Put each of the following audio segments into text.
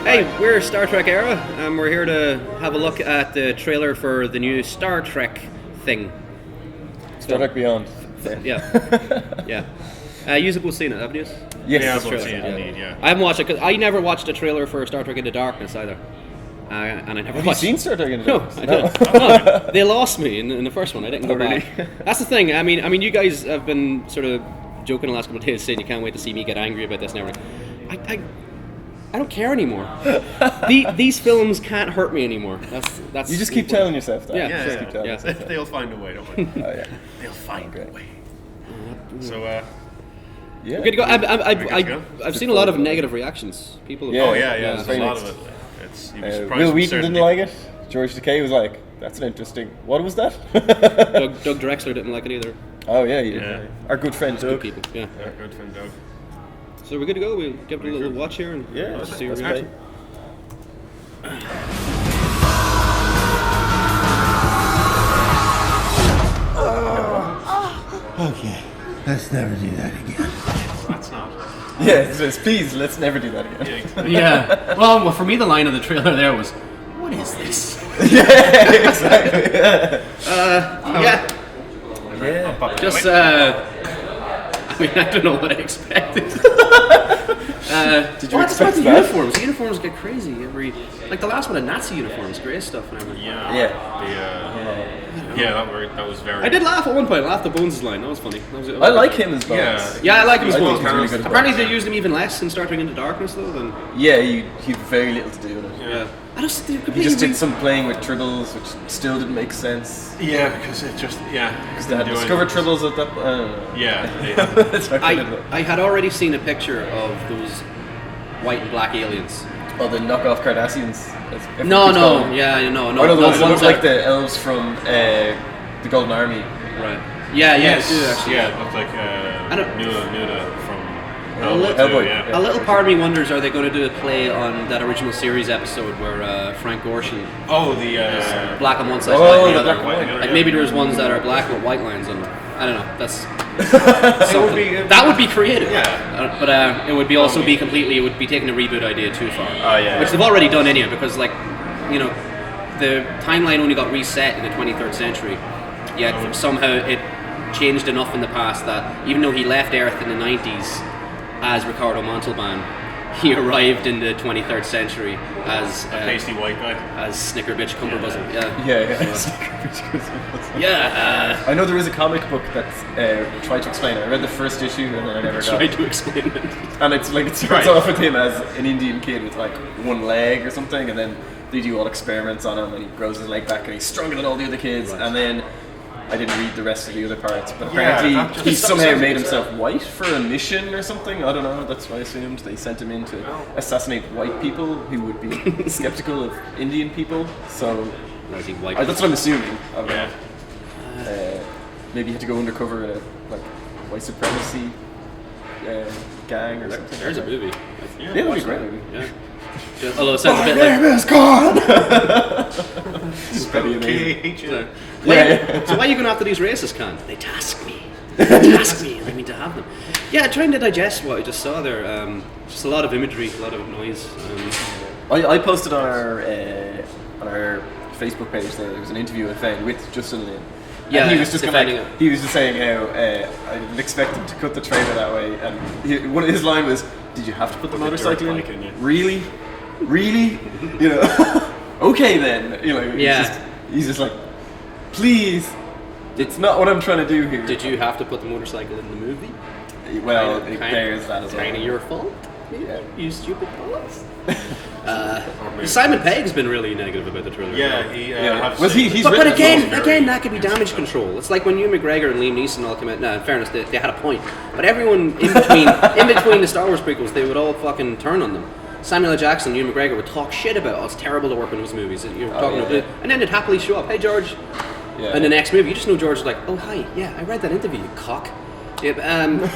Hey, we're Star Trek Eire, and we're here to have a look at the trailer for the new Star Trek thing. Star Trek Beyond. Yeah. Yeah. You've both seen it, haven't you? Yes. Yeah, I've seen it indeed, yeah. I haven't watched it, because I never watched a trailer for Star Trek Into Darkness either. And I never Have watched you seen Star Trek Into No, Darkness? I didn't. No, they lost me in the first one. I didn't go really? back. That's the thing. I mean, you guys have been sort of joking the last couple of days, saying you can't wait to see me get angry about this and everything. I don't care anymore. These films can't hurt me anymore. That's. You just keep telling yourself that. Yeah, You just keep telling yeah. yourself that. They'll find a way, don't worry. Oh, yeah. They'll find a way. So, Yeah. We're good to go. good to go? I've seen a lot of negative reactions. People. Yeah. oh yeah, It's there's very a lot mixed. of it. You'd be surprised Will with Wheaton certain didn't like it. George Takei was like, "That's an interesting. What was that?" Doug Drexler didn't like it either. Oh yeah, he did. Yeah. Our good friend Good Doug. people. Yeah. people. Yeah, good friend Doug. So we're good to go. We'll give it a little watch here and Yeah, see that's where we great. Okay, let's never do that again. That's not. Yeah, it says, please, let's never do that again. Yeah. Well, for me, the line of the trailer there was, "What is this?" Yeah, exactly. Yeah. Yeah. Just. I mean, I don't know what I expected. Did you Well, expect the that? uniforms. The uniforms get crazy like the last one, had Nazi uniforms, grey stuff and everything. Yeah. Yeah. That was very. I did laugh at one point. I laughed at Bones' line. That was funny. That was I like him as Bones. Yeah. Yeah, I like him as I think Bones. he's really good as Apparently, Bones. they used him even less in Star Trek Into Darkness, though. Than Yeah, he had very little to do with it. yeah. I just He just did some playing with tribbles, which still didn't make sense. Yeah, because it just They had discovered tribbles at that point. I don't know. Yeah. It's hard to remember. I had already seen a picture of those white and black aliens. Oh, the knockoff Cardassians. No, no. no, yeah, no. Oh, no, the ones that look that- like the elves from the Golden Army. Right. Yeah, yeah, Yes. it did actually. Yeah, it looked like don't- Nuda from Hellboy. Yeah. A little part of me wonders, are they going to do a play on that original series episode where Frank Gorshin Oh, the is black on one side, Oh, white on the the black other? and white. Like maybe there's ones that are black with white lines on them. I don't know. That's That would be creative. Yeah. But it would be also be completely. It would be taking the reboot idea too far. Oh, yeah. Which they've already done anyway, because the timeline only got reset in the 23rd century. Yet somehow it changed enough in the past that even though he left Earth in the 90s as Ricardo Montalban, he arrived in the 23rd century as a pasty white guy. as Snickerbitch Cumberbuzzle. Yeah. I know there is a comic book that tried to explain it. I read the first issue and then I never got Tried it. to explain it. And it's like it starts off with him as an Indian kid with like one leg or something, and then they do all experiments on him, and he grows his leg back, and he's stronger than all the other kids. Right. And then I didn't read the rest of the other parts, but Yeah, apparently that just he sounds somehow made bizarre. himself white for a mission or something. I don't know. That's what I assumed. They sent him in to assassinate white people who would be skeptical of Indian people. So Or is he white? that's what I'm assuming. I don't Yeah. know. Maybe he had to go undercover in a like white supremacy gang or something. There's a movie. Yeah, that was a great movie. Yeah. Although it sounds a bit like. is gone. It's pretty amazing. K-H-N. So why are you going after these racist cons? They task me. They task me, and I mean to have them. Yeah, trying to digest what I just saw there. Just a lot of imagery, a lot of noise. I posted on our Facebook page there was an interview I found with Justin Lin. Yeah, and he was just defending like, it. he was just saying how I didn't expect him to cut the trailer that way, and one of his line was, "Did you have to put the motorcycle dirt bike in? in, yeah. Really? You know? Okay then. You know? Yeah. He's just like, please. It's not what I'm trying to do here. Did you have to put the motorcycle in the movie? Well, Kinda- there's that as well. Kind of your fault. Yeah. You stupid balls. Simon Pegg's been really negative about the trailer. Yeah, he. Was he's But written again, that could be damage control. It's like when Ewan McGregor and Liam Neeson all came out. No, in fairness, they had a point. But everyone in between the Star Wars prequels, they would all fucking turn on them. Samuel L. Jackson and Ewan McGregor would talk shit about, oh, it's terrible to work on those movies. And you're talking about it, and then they'd happily show up. Hey, George. Yeah. In the next movie, you just know George is like, oh, hi, yeah, I read that interview, you cock. Yeah,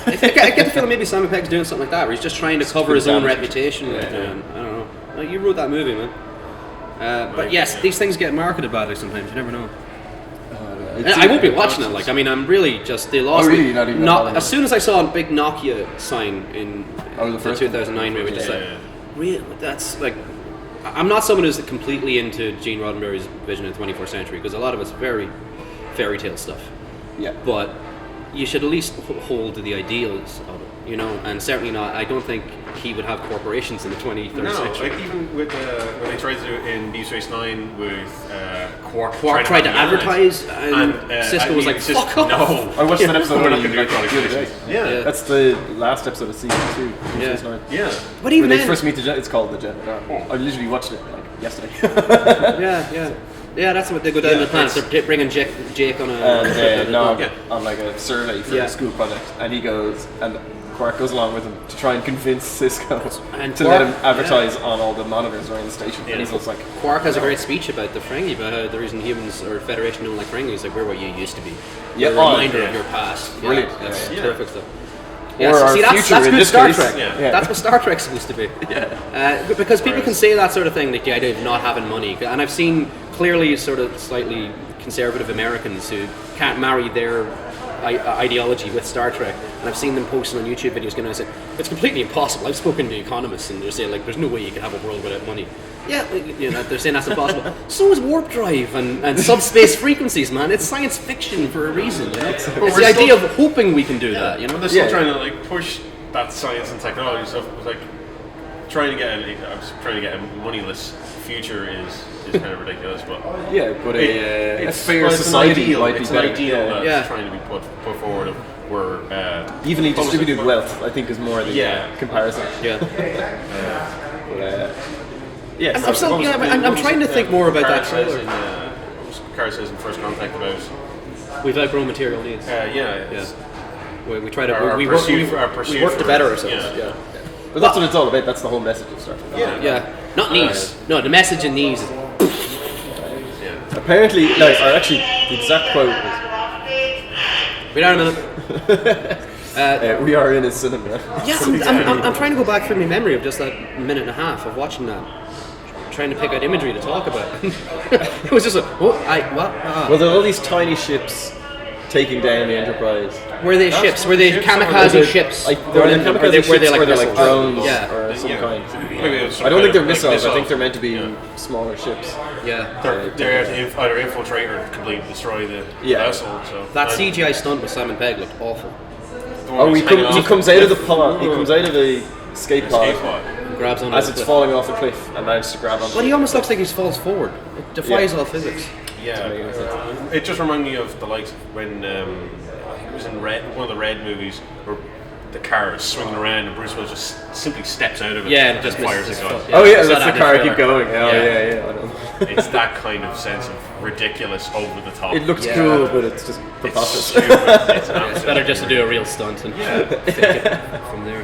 I get the feeling maybe Simon Pegg's doing something like that, where he's just trying to cover his own reputation. I don't know. Well, you wrote that movie, man. But yes, these things get marketed badly sometimes. You never know. I won't be watching it. Like, I mean, I'm really just they lost. Oh, really? me. Not even As soon as I saw a big Nokia sign in the the first 2009 movie, just Yeah, like, yeah. real. That's like, I'm not someone who's completely into Gene Roddenberry's vision of the 24th century, because a lot of it's very fairy tale stuff. Yeah. But you should at least hold to the ideals of it, you know, and certainly not. I don't think he would have corporations in the 23rd century. Like even with when they tried to do it in Deep Space Nine with Quark Tried to have advertise, and Cisco was like, Cisco- "Fuck off!" No, I watched that episode we're where not you gonna do like the other day. Yeah. That's the last episode of season 2. Yeah. Season 9. Yeah. But When even they then, first meet the Gen, it's called the Gen. I literally watched it like yesterday. yeah, that's what they go down the planet. They're bringing Jake on a on like a survey for Yeah. a school project, and he goes, and Quark goes along with him to try and convince Cisco And to let him advertise on all the monitors around the station. Yeah. And he's just like, Quark has a great speech about the Ferengi, about how the reason humans or Federation don't like Ferengi is like we're what you used to be. Yeah, We're a reminder yeah. of your past. Yeah, Brilliant. that's Yeah. perfect stuff. Or Yeah, our see, that's future in good this Star case. Trek. Yeah. That's what Star Trek's supposed to be. Because people can say that sort of thing, like the idea of not having money. And I've seen clearly sort of slightly conservative Americans who can't marry their ideology with Star Trek, and I've seen them posting on YouTube videos going, I said, it's completely impossible. I've spoken to economists and they're saying like there's no way you can have a world without money. Yeah, you know, they're saying that's impossible. So is warp drive and subspace frequencies, man. It's science fiction for a reason, you know? It's the idea of hoping we can do that, you know? But they're still trying to like push that science and technology stuff. It was like trying to get a moneyless future is kind of ridiculous, but but a it's fair well, society ideal, might be it's better. an ideal that's Yeah. trying to be put forward of where Evenly distributed wealth, I think, is more the comparison. Yeah. Yes, I'm still, I'm trying to think more about that Picard trailer. Picard says in First Contact about We've outgrown material needs. it's We try to our we work pursuit to for- better ourselves. yeah. But that's what it's all about. That's the whole message of Star Trek. Yeah. Not needs. No, the message in these. Apparently, or actually, the exact quote is, Wait on a minute. "We are in a cinema." Yeah, I'm trying to go back through my memory of just that minute and a half of watching that, trying to pick out imagery to talk about. It was just like, what? Well, there are all these tiny ships taking down the Enterprise. Were they ships? Were they kamikaze ships? They're Were they kamikaze ships, were they or they're like missiles? drones Yeah. or some kind. Maybe it's some I don't kind think they're of, missiles. I missile. think they're meant to be smaller ships. Yeah. They're either infiltrate or completely destroy the vessel. So That CGI stunt with Simon Pegg looked awful. He comes out of the pod. He comes out of the escape pod Grabs on as it's falling off the cliff and manages to grab onto But it. he almost looks like he falls forward. It defies all physics. Yeah, it just reminded me of the likes of when I think it was in one of the Red movies where the car is swinging around and Bruce Willis just simply steps out of it Yeah, and and just fires misses a gun. his foot. Oh yeah, I saw that's that the in car. trailer. Keep going. Oh Yeah. yeah. I know. It's that kind of sense of ridiculous, over the top. It looks Yeah. cool, but it's just It's preposterous. stupid. It's It's better just to do a real stunt and take it from there.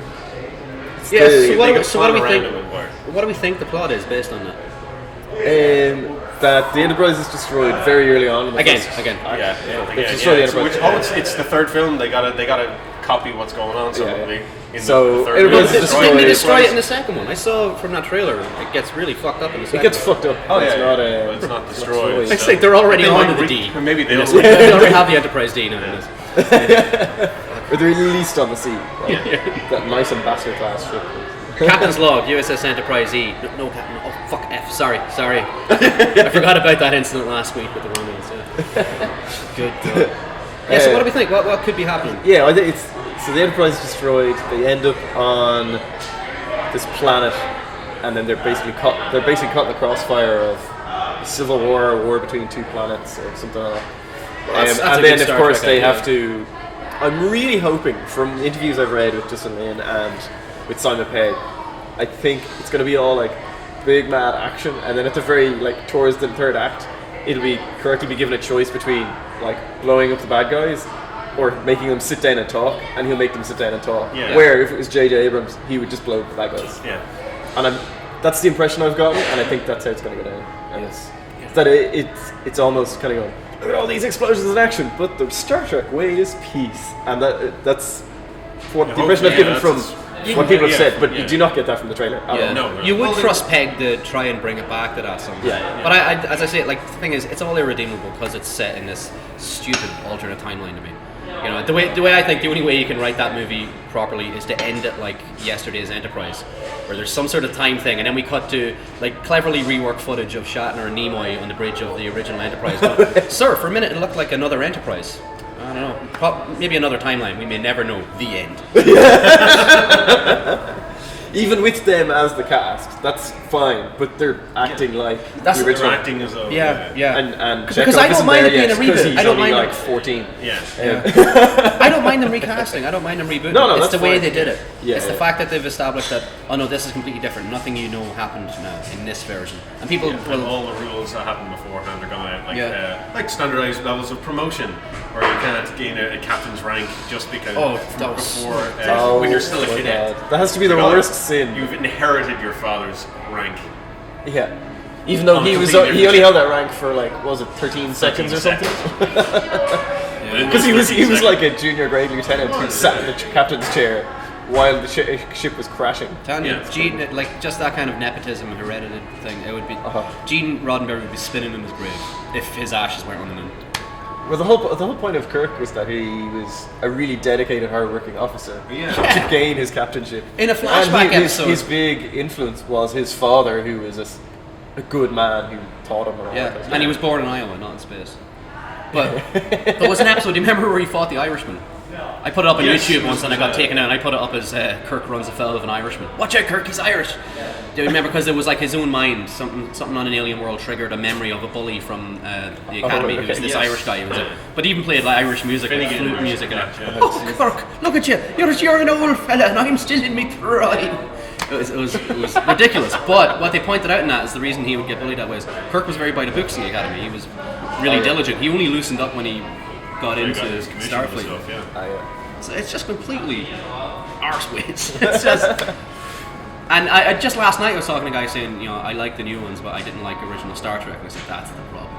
the- Yeah, so what do we around think? it with wire. What do we think the plot is based on that? That the Enterprise is destroyed very early on. In the Again. first act. Yeah. destroy the Enterprise. It's the third film. They gotta copy what's going on. So Yeah. in So the third Enterprise film, is Didn't they destroyed. destroy it in the second one? I saw from that trailer. It gets really fucked up in the It second gets one. fucked up. Oh it's yeah, not but it's not destroyed. destroyed. It's like they're already They on might to the D. Maybe they'll. They already have the Enterprise D now. It is. Or they're released on the sea. That nice ambassador class ship. Captain's log, USS Enterprise E. No, Captain. Oh, fuck F. Sorry. I forgot about that incident last week with the Romans. Yeah. Good. Yeah. So what do we think? What could be happening? Yeah, I think it's so the Enterprise is destroyed. They end up on this planet, and then they're basically caught in the crossfire of a civil war, a war between two planets, or something like that. That's a And good then, of Star course, Trek they idea. have to. I'm really hoping, from the interviews I've read with Justin Lin and with Simon Pegg, I think it's going to be all like big mad action, and then at the very towards the third act, it'll be correctly be given a choice between like blowing up the bad guys or making them sit down and talk, and he'll make them sit down and talk. Yeah. Where if it was JJ Abrams, he would just blow up the bad guys. Yeah. And that's the impression I've gotten, and I think that's how it's going to go down. And it's that it's almost kind of going, look at all these explosions in action, but the Star Trek way is peace, and that's what the impression I've given from what people have said. But you do not get that from the trailer. at Yeah. all. No. You would trust Peg to try and bring it back to that somehow. Yeah. But as I say, the thing is, it's all irredeemable because it's set in this stupid alternate timeline to me. You know, the way I think the only way you can write that movie properly is to end it like Yesterday's Enterprise, where there's some sort of time thing, and then we cut to like cleverly reworked footage of Shatner and Nimoy on the bridge of the original Enterprise. Going, Sir, for a minute it looked like another Enterprise. I don't know, maybe another timeline. We may never know. The end. Even with them as the cast, that's fine, but they're acting like That's the the original. acting as though. Yeah. And Because Chekhov I don't isn't mind there it being yet a because reboot. he's I don't only mind like it. 14. Yeah. I don't mind them recasting. I don't mind them rebooting. No, it's that's the way fine. they did it. Yeah, it's the yeah. fact that they've established that, oh no, this is completely different. Nothing you know happened now in this version. And people And will... all the rules that happened beforehand are gone out, Yeah. standardized levels of promotion, or you can't gain a captain's rank just because that was before when you're still a my cadet. God. That has to be the Like, worst sin. You've inherited your father's rank. Yeah. Even though he only held that rank for like, what was it, 13 seconds or something? Because he was like a junior grade lieutenant who sat in the captain's chair while the ship was crashing. Gene, like just that kind of nepotism, hereditary thing, it would be... Gene Roddenberry would be spinning in his grave if his ashes weren't on the moon. Well, the whole point of Kirk was that he was a really dedicated, hard-working officer to gain his captainship. In a flashback episode. His big influence was his father, who was a good man who taught him. And he was born in Iowa, not in space. But there was an episode, do you remember where he fought the Irishman? I put it up on YouTube once and I got taken out, and I put it up as Kirk runs afoul of an Irishman. Watch out, Kirk, he's Irish! Do you remember? Because it was like his own mind, something on an alien world triggered a memory of a bully from the academy who was this Irish guy. Who was but he even played like Irish music, like flute music. And oh, Kirk, look at you! You're an old fella and I'm still in me prime. It was ridiculous. But what they pointed out in that is the reason he would get bullied that way is Kirk was very by the books in the academy. He was really diligent. He only loosened up when he got into Starfleet. Stuff, So it's just completely arseways. It's just... And I just last night I was talking to a guy saying, you know, I like the new ones, but I didn't like original Star Trek. And I said, that's the problem.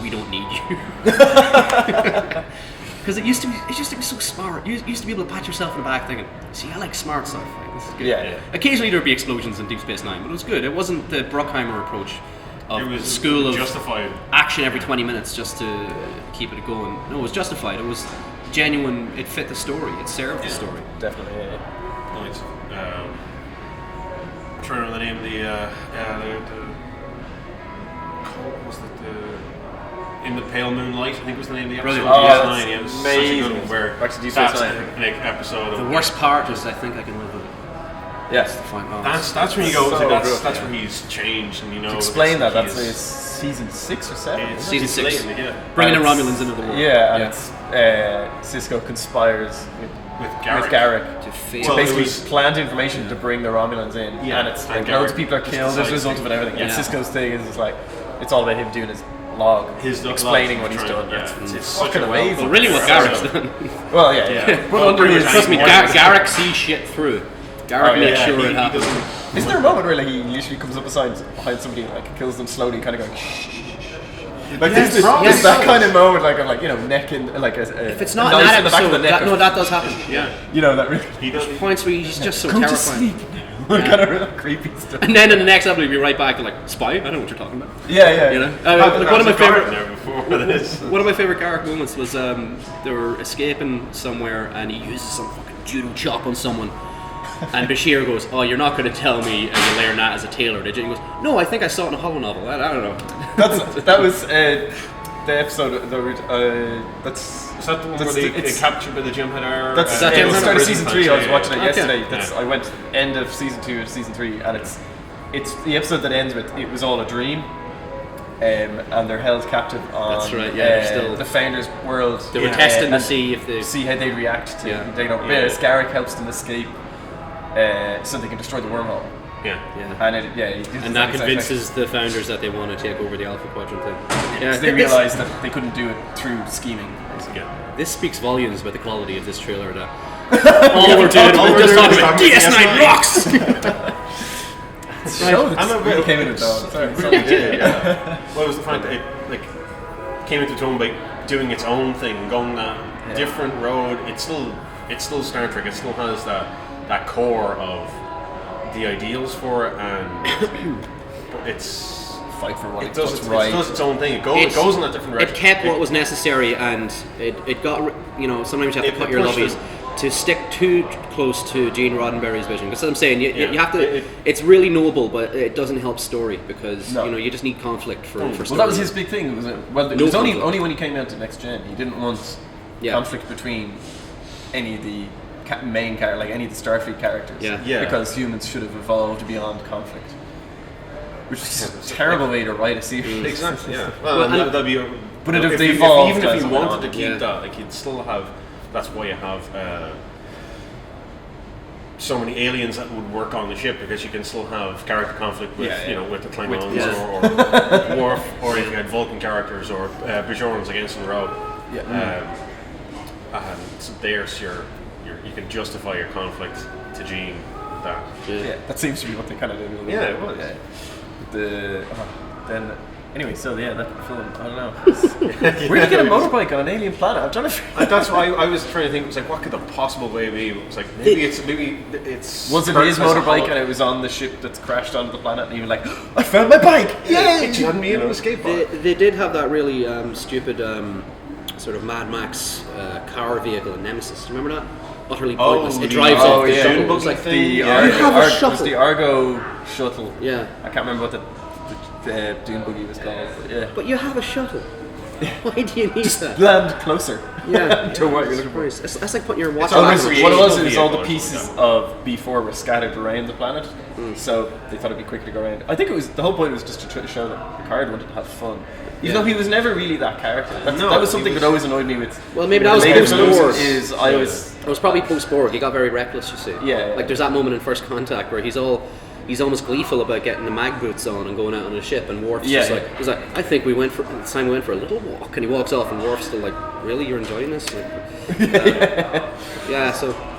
We don't need you. Because it used to be so smart. You used to be able to pat yourself in the back thinking, see, I like smart stuff. Like, this is good. Yeah. Occasionally there would be explosions in Deep Space Nine, but it was good. It wasn't the Bruckheimer approach of It was school of justified action every 20 minutes just to keep it going. No, it was justified. It was genuine. It fit the story. It served the story. Definitely, yeah. Nice. I'm trying to remember the name of what was it, In the Pale Moonlight, I think was the name of the episode. Brilliant. Oh, DS9, that's yeah, it was amazing. such a good one where Back to Deep that's Space Nine. an episode of The worst part is I think I can live with it. Yes. That's when you go. So that's good, where he's changed, and you know. Explain that. it's- That's he is- season 6 or 7. it's Season 6. late, yeah. Bringing the And Romulans into the world. Yeah, and it's Cisco conspires With with Garrick. Garrick To fail. to Well, it basically was- plant information to bring the Romulans in, Yeah, and it's and like Garrick loads of people are just killed as a decides result to- of it and everything. And Yeah. Cisco's thing is just like it's all about him doing his log, explaining what he's done. It's such fucking a amazing. Well, really what Garrick's done. Well, yeah. Yeah. But under pretty his, much trust me, anyone- Garrick sees shit through. Garrick makes yeah, sure he it happens. doesn't- Isn't there a moment where like he literally comes up behind somebody and like kills them slowly, kind of going shh. Like Yes, there's yes. that kind of moment, like of like neck in like a If it's not knife in that in the back of episode, the neck. that, no, that does happen. Yeah, you know that really he does. Points where he's just so go to terrifying. sleep. Kind of real creepy stuff. And then in the next episode, he'll be right back to like, spy? I don't know what you're talking about. Yeah. You know? Like one of my favorite... there before this. One of my favorite Garrick moments was they were escaping somewhere and he uses some fucking judo chop on someone. And Bashir goes, "Oh, you're not going to tell me you learned that as a tailor, did you?" He goes, "No, I think I saw it in a Hollow novel. I don't know." That was the episode. That's Is that the one where That's they the- it's- get captured by the Jem'Hadar? That's that the Jem'Hadar start of prison season punch, 3. I was yeah, watching it Okay. yesterday. Yeah. I went end of season 2 of season 3, and it's the episode that ends with "It was all a dream." And they're held captive on That's right, yeah, they're still- the Founders' world. They were Yeah. testing to and see if they... see how they react to Yeah. they don't Yeah. Garrick helps them escape so they can destroy the wormhole. Yeah. Yeah. And he uses And that exact convinces the founders that they want to take over the Alpha Quadrant thing. because they this- realised that they couldn't do it through scheming. Basically. Yeah. This speaks volumes about the quality of this trailer. That all we're doing, all we're we're just doing talking is about talking DS9 about rocks! Show that's I'm a really bit- came in with though. Sorry, yeah. Well, it was the fact that it came into its own by doing its own thing, going that different road. It's still Star Trek. It still has that core of the ideals for it, and it's fight for it does what's right. It does its own thing. It goes in a different direction. It kept what was necessary, and it got sometimes you have to cut your lobbies to stick too close to Gene Roddenberry's vision. Because I'm saying you have to. It's really noble, but it doesn't help story because you just need conflict for. Well, story. that was his big thing. It was only when he came out to Next Gen. He didn't want conflict between any of the main characters, like any of the Starfleet characters. Because humans should have evolved beyond conflict. Which is a terrible way to write a series. Exactly. Yeah. Well, that'd be. But if you wanted to keep that, like you'd still have. That's why you have so many aliens that would work on the ship because you can still have character conflict with with the Klingons or Worf, or if you had Vulcan characters or Bajorans against in a row. So there's you can justify your conflict to Gene. That seems to be what they kind of did. It was. Then anyway, so that film, I don't know. Where do you get a motorbike on an alien planet? I'm trying to. That's why I was trying to think. It was like, what could the possible way be? It was like maybe it's. Was it his motorbike and it was on the ship that's crashed onto the planet, and he was like, "I found my bike! Yay!" You hadn't been able to skateboard. They did have that really stupid sort of Mad Max car vehicle in Nemesis. Do you remember that? Utterly pointless. It drives off the shuttle. It was like the Argo shuttle. Yeah. I can't remember what the Dune buggy was called. But you have a shuttle. Why do you need that? Land closer. To what you're looking for. That's like putting your watch. What it was all the pieces of B4 were scattered around the planet, so they thought it'd be quicker to go around. I think the whole point was just to try to show that Picard wanted to have fun. Even though he was never really that character. That was something that always annoyed me with. Well, maybe that was post-Borg. It was probably post-Borg. He got very reckless, you see. Yeah. Like there's that moment in First Contact where he's almost gleeful about getting the mag boots on and going out on a ship, and Worf's he's like, I think we went for a little walk, and he walks off, and Worf's still like, really, you're enjoying this? So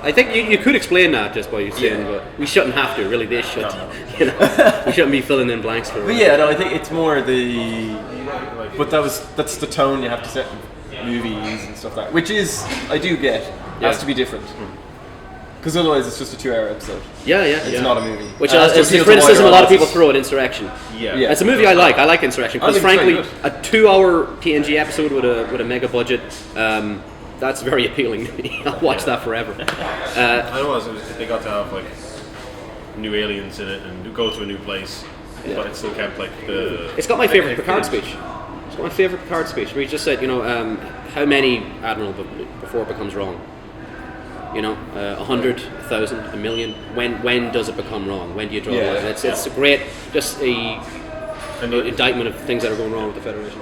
I think you could explain that just by saying, but we shouldn't have to. Really, they should. We shouldn't be filling in blanks for. But I think it's more but that's the tone you have to set in movies and stuff like that, which is I do get has to be different. Because otherwise it's just a 2-hour episode. It's not a movie. Which is the criticism a lot of people throw at Insurrection. It's a movie I like. I like Insurrection because frankly, a 2-hour TNG episode with a mega budget, that's very appealing to me. I'll watch that forever. I know they got to have like new aliens in it and go to a new place, but it still kept like the. It's got my favorite Picard speech. It's got my favorite Picard speech where he just said, how many Admiral before it becomes wrong. 100, 1,000, 1 million. When does it become wrong? When do you draw the line? It's a great, just a indictment of things that are going wrong with the Federation.